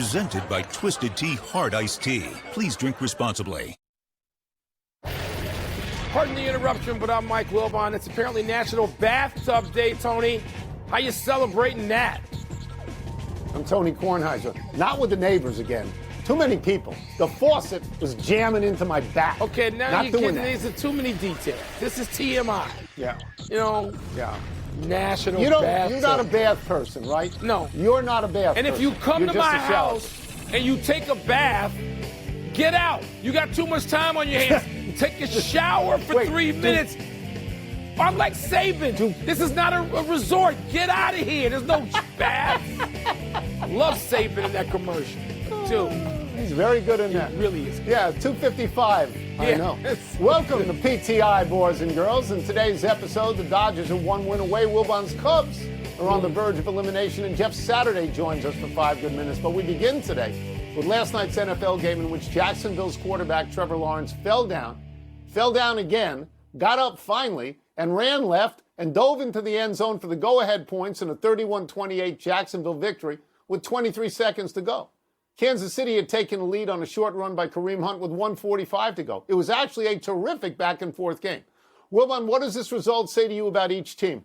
Presented by Twisted Tea Hard Iced Tea. Please drink responsibly. Pardon the interruption, but I'm Mike Wilbon. It's apparently National Bathtub Day, Tony. How you celebrating that? I'm Tony Kornheiser. Not with the neighbors again. Too many people. The faucet was jamming into my back. Okay, now Not you're doing getting that. into too many details. This is TMI. Yeah. You know, Yeah. National You're Bathtub. not a bath person, right? No. You're not a bath person. And if you come You're to just my a shower. house and you take a bath, get out. You got too much time on your hands. Take a shower for Wait, 3 minutes. I'm like Saban. This is not a resort. Get out of here. There's no bath. Love Saban in that commercial, too. He's very good in that. He really is. Yeah, 255. I Yeah. know. Welcome to PTI, boys and girls. In today's episode, the Dodgers are one win away. Wilbon's Cubs are on the verge of elimination, and Jeff Saturday joins us for 5 good minutes. But we begin today with last night's NFL game in which Jacksonville's quarterback Trevor Lawrence fell down again, got up finally, and ran left and dove into the end zone for the go-ahead points in a 31-28 Jacksonville victory with 23 seconds to go. Kansas City had taken the lead on a short run by Kareem Hunt with 1:45 to go. It was actually a terrific back-and-forth game. Wilbon, what does this result say to you about each team?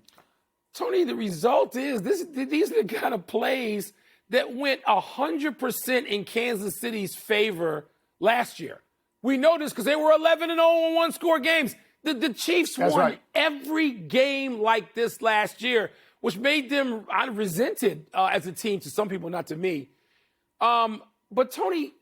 Tony, the result is these are the kind of plays that went 100% in Kansas City's favor last year. We know this because they were 11-0 in one-score games. The Chiefs That's won right. every game like this last year, which made them resented as a team to some people, not to me. But, Tony,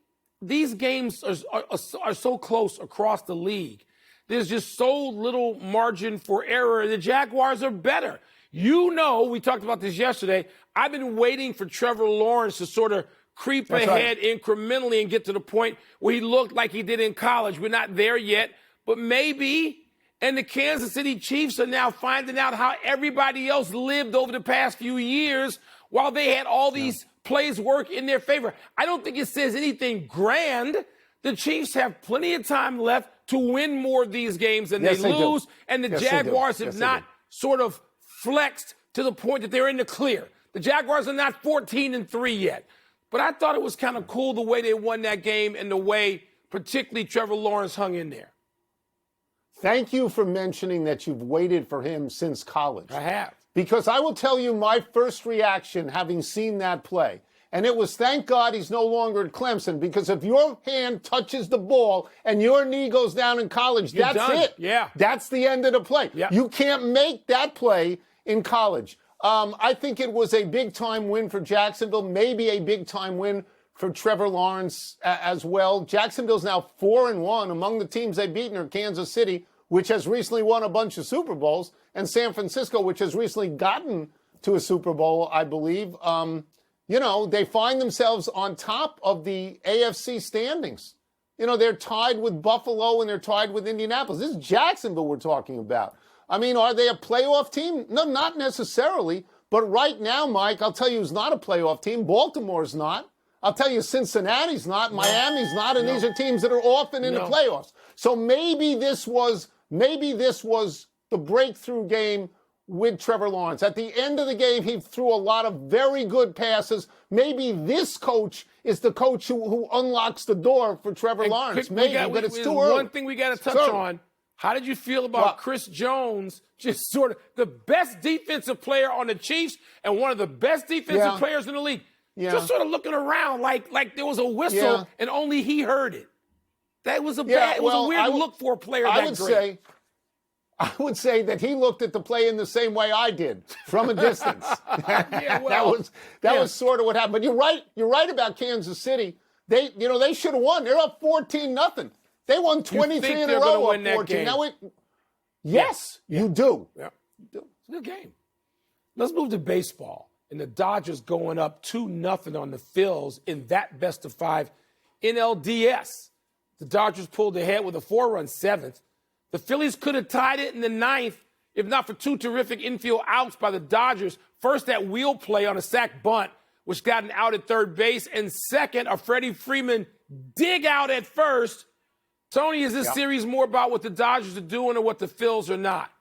these games are so close across the league. There's just so little margin for error. The Jaguars are better. You know, we talked about this yesterday. I've been waiting for Trevor Lawrence to sort of creep ahead incrementally and get to the point where he looked like he did in college. We're not there yet, but maybe. And the Kansas City Chiefs are now finding out how everybody else lived over the past few years while they had all these plays work in their favor. I don't think it says anything grand. The Chiefs have plenty of time left to win more of these games than they lose. And the Jaguars have not sort of flexed to the point that they're in the clear. The Jaguars are not 14-3 yet. But I thought it was kind of cool the way they won that game and the way particularly Trevor Lawrence hung in there. Thank you for mentioning that you've waited for him since college. I have. Because I will tell you my first reaction having seen that play, and it was thank God he's no longer at Clemson, because if your hand touches the ball and your knee goes down in college, You're that's done. it. Yeah. That's the end of the play. Yeah. You can't make that play in college. I think it was a big-time win for Jacksonville, maybe a big-time win for Trevor Lawrence as well. Jacksonville's now 4-1. Among the teams they've beaten are Kansas City, which has recently won a bunch of Super Bowls, and San Francisco, which has recently gotten to a Super Bowl, I believe. They find themselves on top of the AFC standings. They're tied with Buffalo and they're tied with Indianapolis. This is Jacksonville we're talking about. I mean, are they a playoff team? No, not necessarily. But right now, Mike, I'll tell you who's not a playoff team. Baltimore's not. I'll tell you Cincinnati's not. Miami's not. And these are teams that are often in the playoffs. So maybe this was the breakthrough game with Trevor Lawrence. At the end of the game, he threw a lot of very good passes. Maybe this coach is the coach who unlocks the door for Trevor Lawrence. Maybe, but it's too early. One thing we got to touch on. How did you feel about Chris Jones, just sort of the best defensive player on the Chiefs and one of the best defensive players in the league? Yeah. Just sort of looking around like there was a whistle and only he heard it. That was a bad. It was a weird look for a player that great. I would say that he looked at the play in the same way I did, from a distance. That was sort of what happened. But you're right about Kansas City. They should have won. They're up 14-0. They won 23 in a row up 14. Now you do. Yeah. It's a good game. Let's move to baseball. And the Dodgers going up 2-0 on the Phils in that best of 5 NLDS. The Dodgers pulled ahead with a 4-run seventh. The Phillies could have tied it in the ninth if not for two terrific infield outs by the Dodgers. First, that wheel play on a sac bunt, which got an out at third base. And second, a Freddie Freeman dig out at first. Tony, is this series more about what the Dodgers are doing or what the Phils are not?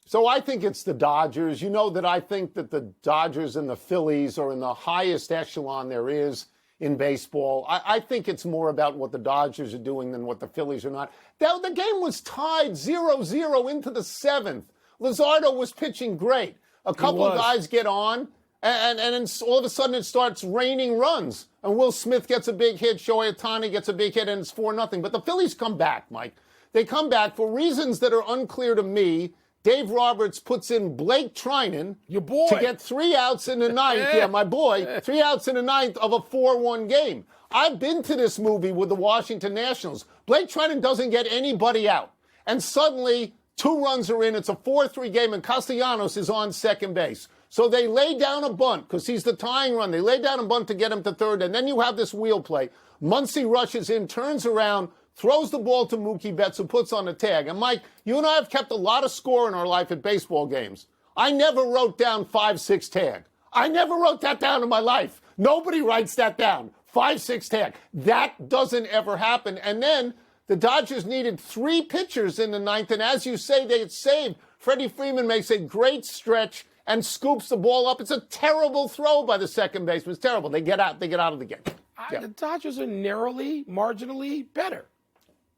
So I think it's the Dodgers. You know that I think that the Dodgers and the Phillies are in the highest echelon there is in baseball. I think it's more about what the Dodgers are doing than what the Phillies are not. The game was tied 0-0 into the seventh. Luzardo was pitching great. A couple of guys get on, and then all of a sudden it starts raining runs. And Will Smith gets a big hit, Shohei Ohtani gets a big hit, and it's 4-0. But the Phillies come back, Mike. They come back for reasons that are unclear to me. Dave Roberts puts in Blake Trinan, your boy, to get 3 outs in the ninth. Yeah, my boy. 3 outs in the ninth of a 4-1 game. I've been to this movie with the Washington Nationals. Blake Trinan doesn't get anybody out. And suddenly, 2 runs are in. It's a 4-3 game, and Castellanos is on second base. So they lay down a bunt because he's the tying run. They lay down a bunt to get him to third, and then you have this wheel play. Muncy rushes in, turns around, throws the ball to Mookie Betts, who puts on the tag. And, Mike, you and I have kept a lot of score in our life at baseball games. I never wrote down 5-6 tag. I never wrote that down in my life. Nobody writes that down. 5-6 tag. That doesn't ever happen. And then the Dodgers needed 3 pitchers in the ninth, and as you say, they had saved. Freddie Freeman makes a great stretch and scoops the ball up. It's a terrible throw by the second baseman. It's terrible. They get out of the game. The Dodgers are narrowly, marginally better.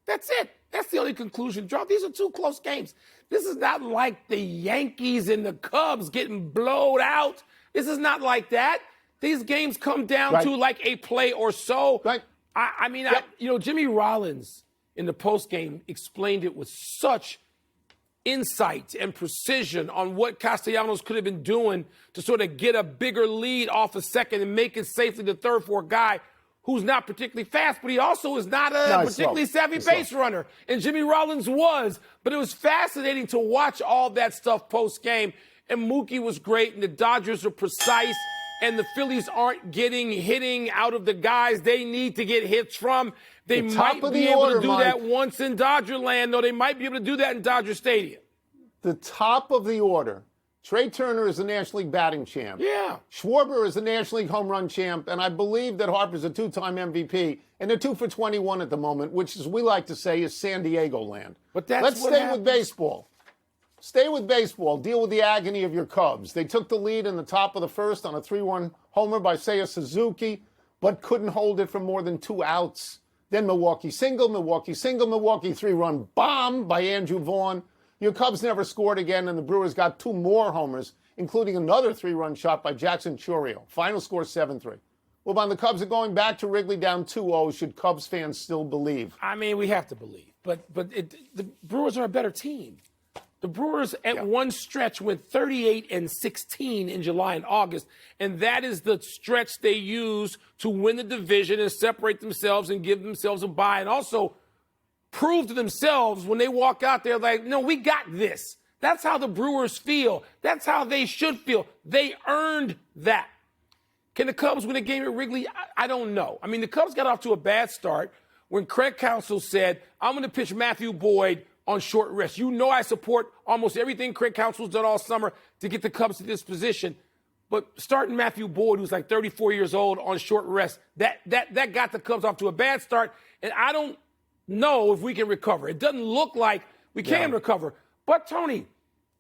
That's it. That's the only conclusion draw. These are 2 close games. This is not like the Yankees and the Cubs getting blowed out. This is not like that. These games come down to like a play or so. Right. I mean, Jimmy Rollins in the postgame explained it with such insight and precision on what Castellanos could have been doing to sort of get a bigger lead off a second and make it safely the third for a guy who's not particularly fast, but he also is not a particularly savvy base runner. And Jimmy Rollins was. But it was fascinating to watch all that stuff post-game. And Mookie was great, and the Dodgers are precise, and the Phillies aren't hitting out of the guys they need to get hits from. They might be able to do that once in Dodgerland, though. They might be able to do that in Dodger Stadium. The top of the order. Trey Turner is the National League batting champ. Yeah. Schwarber is the National League home run champ, and I believe that Harper's a 2-time MVP, and they're 2 for 21 at the moment, which, as we like to say, is San Diego land. But that's Let's stay with baseball. Stay with baseball. Deal with the agony of your Cubs. They took the lead in the top of the first on a 3-1 homer by Seiya Suzuki, but couldn't hold it for more than 2 outs. Then Milwaukee single, Milwaukee 3-run bomb by Andrew Vaughn. Your Cubs never scored again, and the Brewers got 2 more homers, including another 3-run shot by Jackson Chourio. Final score 7-3. Well, when the Cubs are going back to Wrigley down 2-0, should Cubs fans still believe? I mean, we have to believe. But the Brewers are a better team. The Brewers at one stretch went 38-16 in July and August, and that is the stretch they use to win the division and separate themselves and give themselves a bye, and also prove to themselves when they walk out there like, no, we got this. That's how the Brewers feel. That's how they should feel. They earned that. Can the Cubs win a game at Wrigley? I don't know. I mean, the Cubs got off to a bad start when Craig Counsell said, I'm going to pitch Matthew Boyd on short rest. You know I support almost everything Craig Counsell's done all summer to get the Cubs to this position. But starting Matthew Boyd, who's like 34 years old, on short rest, that got the Cubs off to a bad start. And I don't know if we can recover. It doesn't look like we can recover. But, Tony,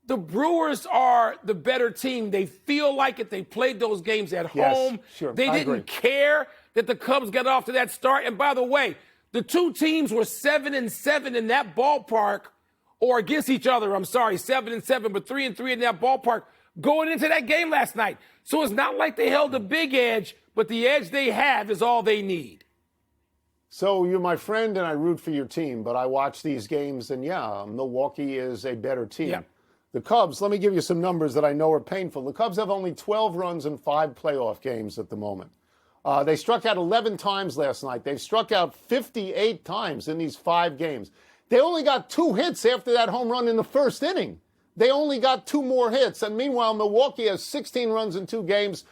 the Brewers are the better team. They feel like it. They played those games at home. Sure. They didn't care that the Cubs got off to that start. And, by the way, the 2 teams were 7-7 in that ballpark, or against each other. I'm sorry, 7-7, but 3-3 in that ballpark going into that game last night. So it's not like they held a big edge, but the edge they have is all they need. So you're my friend, and I root for your team, but I watch these games, and Milwaukee is a better team. Yeah. The Cubs, let me give you some numbers that I know are painful. The Cubs have only 12 runs in 5 playoff games at the moment. They struck out 11 times last night. They've struck out 58 times in these 5 games. They only got 2 hits after that home run in the first inning. They only got 2 more hits. And meanwhile, Milwaukee has 16 runs in 2 games.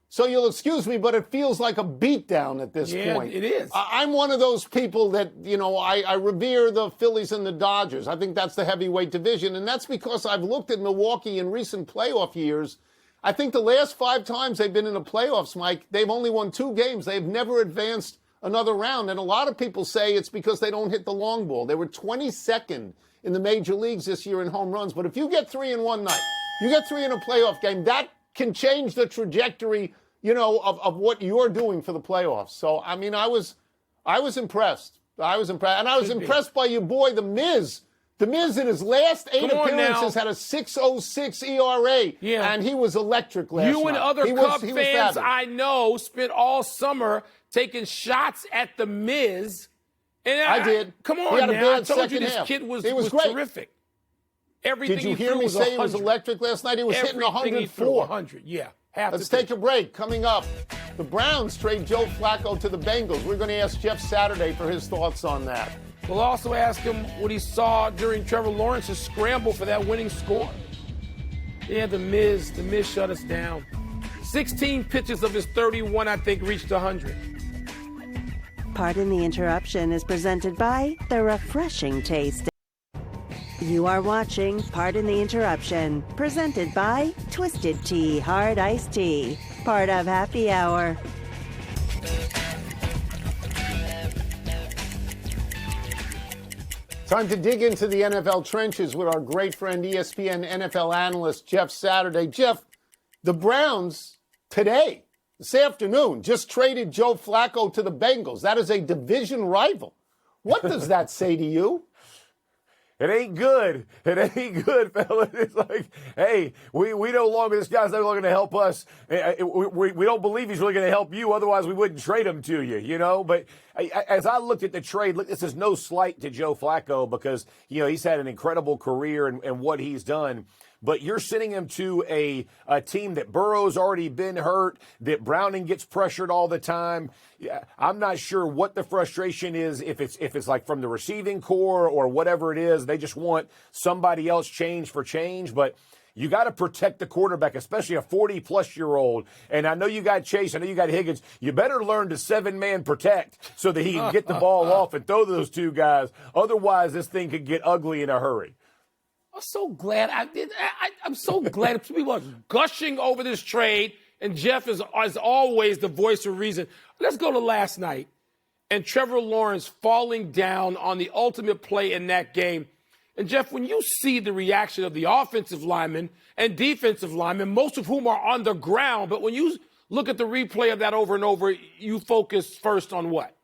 So you'll excuse me, but it feels like a beatdown at this point. It is. I'm one of those people that, I revere the Phillies and the Dodgers. I think that's the heavyweight division. And that's because I've looked at Milwaukee in recent playoff years. I think the last 5 times they've been in the playoffs, Mike, they've only won 2 games. They've never advanced another round. And a lot of people say it's because they don't hit the long ball. They were 22nd in the major leagues this year in home runs. But if you get 3 in one night, you get 3 in a playoff game, that can change the trajectory of what you're doing for the playoffs. So, I mean, I was impressed. I was impressed. And I was impressed by your boy, The Miz. The Miz in his last 8 appearances had a 6.06 ERA. Yeah. And he was electric last night. You and other Cub fans I know spent all summer taking shots at The Miz. And I did. Come on, he had a now. I bad told you this half. kid was great. terrific. Everything Did you hear me say he was electric last night? He was hitting 104. 100, yeah. Let's take a break. Coming up, the Browns trade Joe Flacco to the Bengals. We're going to ask Jeff Saturday for his thoughts on that. We'll also ask him what he saw during Trevor Lawrence's scramble for that winning score. Yeah, the Miz shut us down. 16 pitches of his 31, I think, reached 100. Pardon the Interruption is presented by the refreshing taste. You are watching Pardon the Interruption, presented by Twisted Tea Hard Iced Tea, part of Happy Hour. Time to dig into the NFL trenches with our great friend ESPN NFL analyst Jeff Saturday. Jeff, the Browns today, this afternoon, just traded Joe Flacco to the Bengals. That is a division rival. What does that say to you? It ain't good. It ain't good, fellas. It's like, hey, we no longer, this guy's no longer going to help us. We don't believe he's really going to help you. Otherwise, we wouldn't trade him to you, But as I looked at the trade, look, this is no slight to Joe Flacco because, he's had an incredible career and what he's done. But you're sending him to a team that Burrow's already been hurt, that Browning gets pressured all the time. Yeah, I'm not sure what the frustration is, if it's like from the receiving core or whatever it is. They just want somebody else change for change. But you got to protect the quarterback, especially a 40-plus-year-old. And I know you got Chase. I know you got Higgins. You better learn to 7-man protect so that he can get the ball off and throw those two guys. Otherwise, this thing could get ugly in a hurry. I'm so glad I'm so glad people are gushing over this trade, and Jeff is, as always, the voice of reason. Let's go to last night and Trevor Lawrence falling down on the ultimate play in that game. And, Jeff, when you see the reaction of the offensive linemen and defensive linemen, most of whom are on the ground, but when you look at the replay of that over and over, you focus first on what?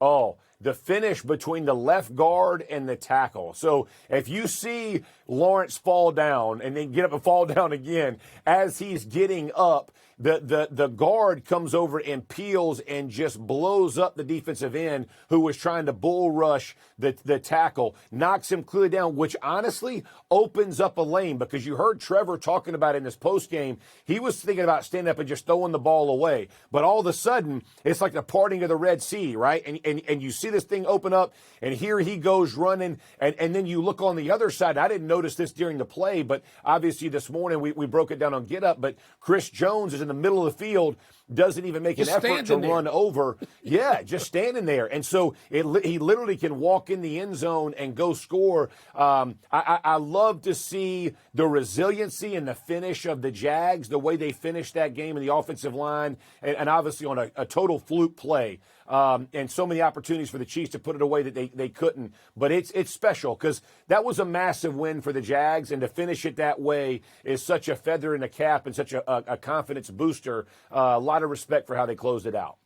Oh, the finish between the left guard and the tackle. So if you see Lawrence fall down and then get up and fall down again, as he's getting up, the guard comes over and peels and just blows up the defensive end who was trying to bull rush the tackle, knocks him clearly down, which honestly opens up a lane, because you heard Trevor talking about in this postgame, he was thinking about standing up and just throwing the ball away. But all of a sudden, it's like the parting of the Red Sea, right? And you see this thing open up, and here he goes running, and then you look on the other side. I didn't notice this during the play, but obviously this morning we broke it down on Get Up, but Chris Jones is in the middle of the field, doesn't even make an effort to run over. Yeah, just standing there. And so he literally can walk in the end zone and go score. I love to see the resiliency and the finish of the Jags, the way they finished that game in the offensive line, and obviously on a total fluke play. And so many opportunities for the Chiefs to put it away that they couldn't. But it's special because that was a massive win for the Jags, and to finish it that way is such a feather in the cap and such a confidence booster. A lot of respect for how they closed it out.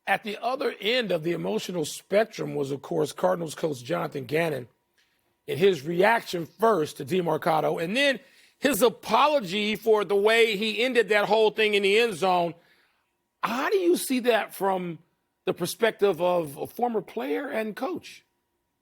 At the other end of the emotional spectrum was, of course, Cardinals coach Jonathan Gannon, and his reaction first to DeMarcado, and then his apology for the way he ended that whole thing in the end zone. How do you see that from the perspective of a former player and coach?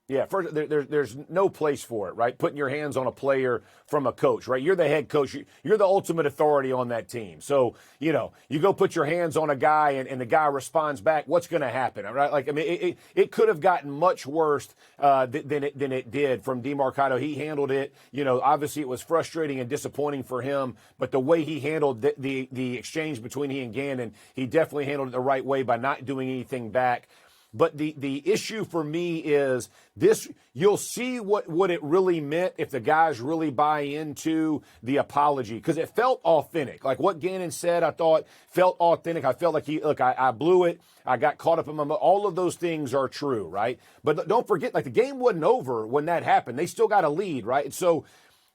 Yeah, first, there's no place for it, right? Putting your hands on a player from a coach, right? You're the head coach. You're the ultimate authority on that team. So, you go put your hands on a guy and the guy responds back. What's going to happen, right? Like, I mean, it could have gotten much worse than it did from DeMarcado. He handled it. Obviously it was frustrating and disappointing for him, but the way he handled the exchange between he and Gannon, he definitely handled it the right way by not doing anything back. But the issue for me is this: you'll see what it really meant if the guys really buy into the apology, because it felt authentic. Like what Gannon said, I thought felt authentic. I felt like I blew it. I got caught up in my, all of those things are true, right? But don't forget, like, the game wasn't over when that happened. They still got a lead, right? And so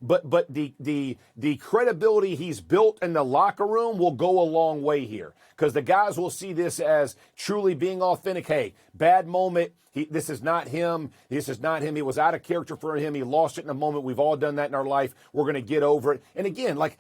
but the credibility he's built in the locker room will go a long way here, because the guys will see this as truly being authentic. Hey, bad moment. This is not him. This is not him. He was out of character for him. He lost it in a moment. We've all done that in our life. We're going to get over it. And again, like,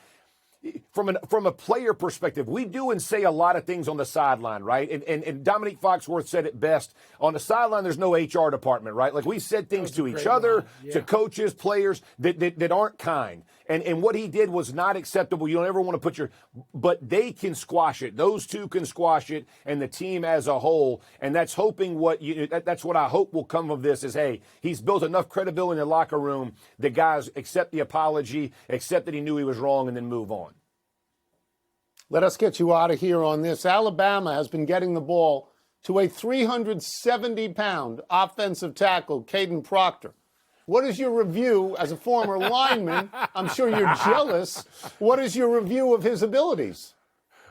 from a player perspective, we do and say a lot of things on the sideline, right? And Dominique Foxworth said it best. On the sideline, there's no HR department, right? Like, we said things to each other, to coaches, players that aren't kind. And what he did was not acceptable. You don't ever want to put but they can squash it. Those two can squash it, and the team as a whole. And that's that's what I hope will come of this is, hey, he's built enough credibility in the locker room that guys accept the apology, accept that he knew he was wrong, and then move on. Let us get you out of here on this. Alabama has been getting the ball to a 370-pound offensive tackle, Caden Proctor. What is your review as a former lineman? I'm sure you're jealous. What is your review of his abilities?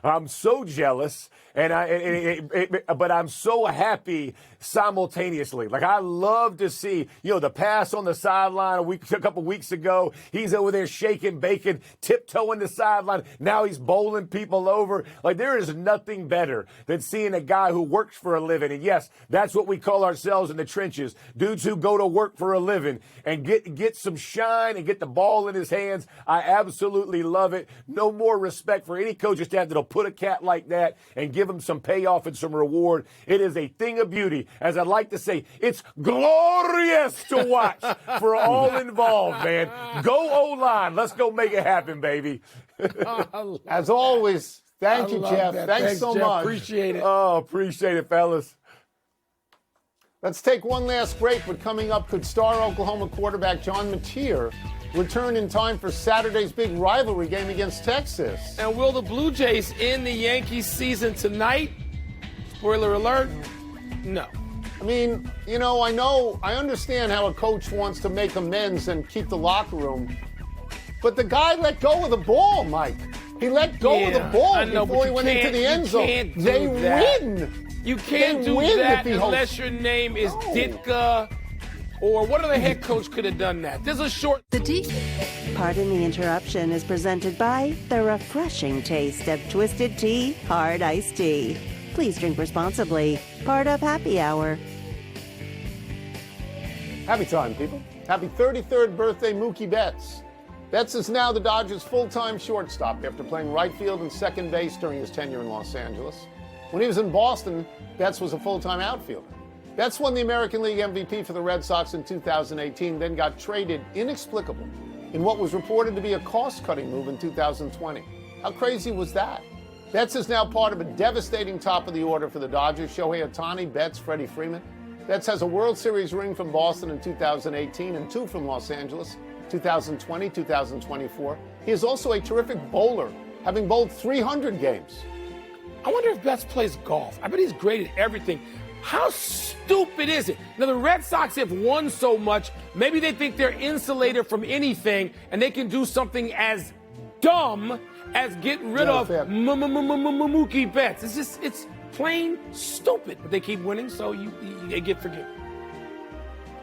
I'm so jealous, but I'm so happy simultaneously. Like, I love to see, the pass on the sideline a couple weeks ago. He's over there shaking bacon, tiptoeing the sideline. Now he's bowling people over. Like, there is nothing better than seeing a guy who works for a living. And yes, that's what we call ourselves in the trenches. Dudes who go to work for a living and get some shine and get the ball in his hands. I absolutely love it. No more respect for any coaching staff that'll put a cat like that and give him some payoff and some reward. It is a thing of beauty. As I'd like to say, it's glorious to watch for all involved, man. Go O-line. Let's go make it happen, baby. As always, thank you, Jeff. Thanks so Jeff. much. Appreciate it. Oh, appreciate it, fellas. Let's take one last break, but coming up, could star Oklahoma quarterback John Mateer return in time for Saturday's big rivalry game against Texas? And will the Blue Jays end the Yankees season tonight? Spoiler alert, no. I mean, I understand how a coach wants to make amends and keep the locker room, but the guy let go of the ball, Mike. He let go of the ball before he went into the end zone. They win. You can't do that unless your name is Ditka, or what other head coach could have done that? There's a short... Pardon the Interruption is presented by the refreshing taste of Twisted Tea Hard Iced Tea. Please drink responsibly. Part of Happy Hour. Happy time, people. Happy 33rd birthday, Mookie Betts. Betts is now the Dodgers' full-time shortstop after playing right field and second base during his tenure in Los Angeles. When he was in Boston, Betts was a full-time outfielder. Betts won the American League MVP for the Red Sox in 2018, then got traded inexplicably in what was reported to be a cost-cutting move in 2020. How crazy was that? Betts is now part of a devastating top of the order for the Dodgers. Shohei Ohtani, Betts, Freddie Freeman. Betts has a World Series ring from Boston in 2018 and 2 from Los Angeles, 2020, 2024. He is also a terrific bowler, having bowled 300 games. I wonder if Betts plays golf. I bet he's great at everything. How stupid is it? Now, the Red Sox have won so much, maybe they think they're insulated from anything, and they can do something as dumb as get rid of Mookie Betts. It's plain stupid. But they keep winning, so they get forgiven.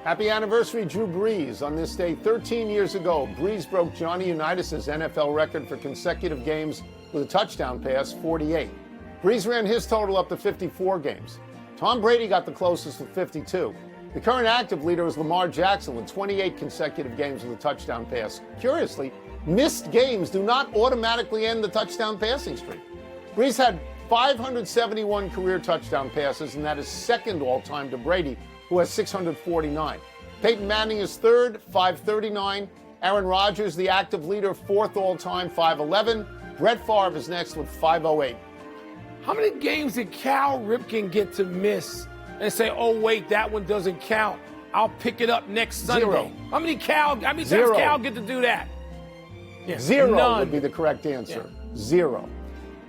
Happy anniversary, Drew Brees. On this day 13 years ago, Brees broke Johnny Unitas' NFL record for consecutive games with a touchdown pass, 48. Brees ran his total up to 54 games. Tom Brady got the closest with 52. The current active leader is Lamar Jackson with 28 consecutive games with a touchdown pass. Curiously, missed games do not automatically end the touchdown passing streak. Brees had 571 career touchdown passes, and that is second all-time to Brady, who has 649. Peyton Manning is third, 539. Aaron Rodgers, the active leader, fourth all-time, 511. Brett Favre is next with 508. How many games did Cal Ripken get to miss and say, oh, wait, that one doesn't count? I'll pick it up next Sunday. 0. How many times Cal get to do that? Yeah, 0 none. would be the correct answer. Yeah. 0.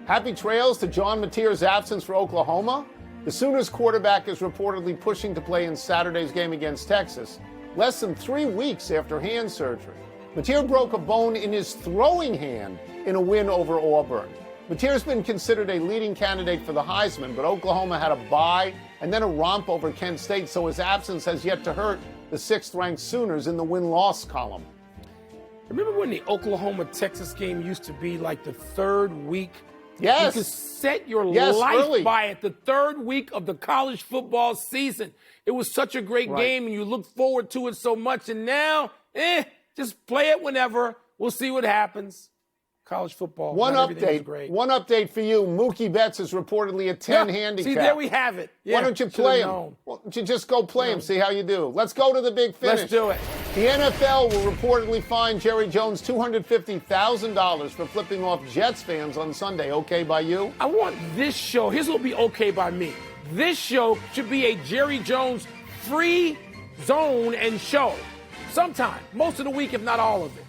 Happy trails to John Mateer's absence for Oklahoma. The Sooners quarterback is reportedly pushing to play in Saturday's game against Texas, less than 3 weeks after hand surgery. Mateer broke a bone in his throwing hand in a win over Auburn. Mateer's been considered a leading candidate for the Heisman, but Oklahoma had a bye and then a romp over Kent State, so his absence has yet to hurt the 6th-ranked Sooners in the win-loss column. Remember when the Oklahoma-Texas game used to be like the third week? Yes. You could set your Yes, life early. by it. The third week of the college football season. It was such a great game, and you look forward to it so much. And now, just play it whenever. We'll see what happens. College football. One not everything is update. great. One update for you. Mookie Betts is reportedly a 10 handicap. See, there we have it. Yeah, Why don't you should've play him? known. Why don't you just go play him, see how you do? Let's go to the big finish. Let's do it. The NFL will reportedly fine Jerry Jones $250,000 for flipping off Jets fans on Sunday. Okay by you? I want this show. Here's what will be okay by me. This show should be a Jerry Jones free zone and show. Sometime, most of the week, if not all of it.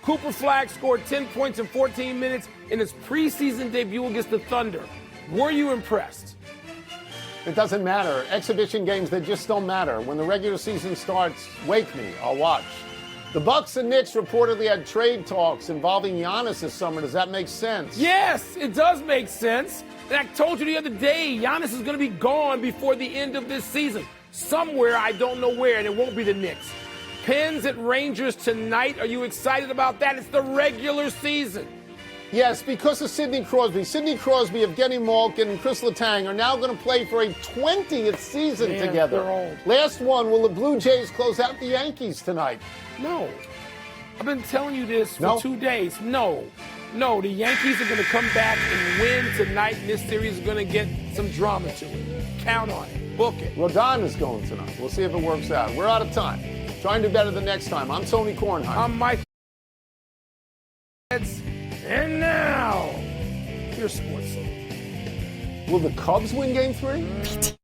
Cooper Flagg scored 10 points in 14 minutes in his preseason debut against the Thunder. Were you impressed? It doesn't matter. Exhibition games, they just don't matter. When the regular season starts, wake me. I'll watch. The Bucks and Knicks reportedly had trade talks involving Giannis this summer. Does that make sense? Yes, it does make sense. And I told you the other day, Giannis is going to be gone before the end of this season. Somewhere, I don't know where, and it won't be the Knicks. Pens at Rangers tonight. Are you excited about that? It's the regular season. Yes, because of Sidney Crosby. Sidney Crosby, Evgeny Malkin, and Chris Letang are now going to play for a 20th season Man, together. they're old. Last one, will the Blue Jays close out the Yankees tonight? No. I've been telling you this for No? 2 days. No, the Yankees are going to come back and win tonight, and this series is going to get some drama to it. Count on it. Book it. Rodon is going tonight. We'll see if it works out. We're out of time. Try and do better the next time. I'm Tony Kornheimer. I'm Mike. And now, your sports. Will the Cubs win Game 3?